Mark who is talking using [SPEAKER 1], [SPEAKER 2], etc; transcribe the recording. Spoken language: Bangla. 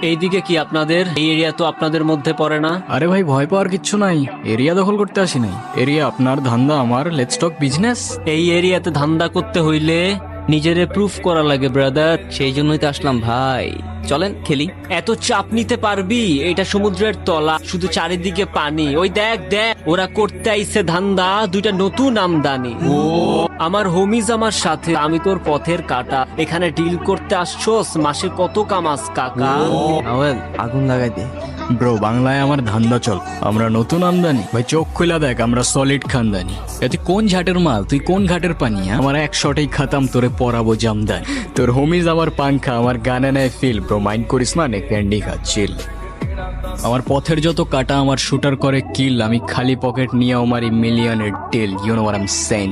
[SPEAKER 1] এইদিকে কি আপনাদের এই এরিয়া তো আপনাদের মধ্যে পড়ে না?
[SPEAKER 2] আরে ভাই ভয় পাওয়ার কিচ্ছু নাই, এরিয়া দখল করতে আসি নাই। এরিয়া আপনার, ধান্দা আমার, লেটস টক বিজনেস।
[SPEAKER 1] এই এরিয়াতে ধান্দা করতে হইলে নিজেরে প্রুফ করা লাগে ব্রাদার।
[SPEAKER 3] সেই জন্যই তো আসলাম ভাই, চলেন খেলি।
[SPEAKER 1] এত চাপ নিতে পারবি? এটা সমুদ্রের তলা, শুধু চারিদিকে পানি। ওই দেখ দেখ, ওরা করতে আইছে ধান্দা, দুইটা নতুন আমদানি। আমার হোমিজ আমার সাথে, আমি তোর পথের কাটা। এখানে ডিল করতে আসছোস, মাসে কত কামাস কাকা?
[SPEAKER 3] আওয়াল আগুন লাগাই দে।
[SPEAKER 2] ব্রো বাংলায় আমার ধান্দা চল, আমরা নতুন আমদানি। ভাই চোখ খুলা দেখ, আমরা সলিড খানদানি। তুই কোন ঝাটের মাল, তুই কোন ঘাটের পানি? আমার এক শটেই খাতাম, তোরে পরাবো জামদানি। তোর হোমিজ আমার পাংখা, আমার গানে নেয় ফিল। ব্রো মাইন্ড করিস না, নে ক্যান্ডি খা, চিল। আমার পথের যত কাটা আমার শুটার করে কিল, আমি খালি পকেট নিয়ে আমার মিলিয়নের deal. You know what I am saying,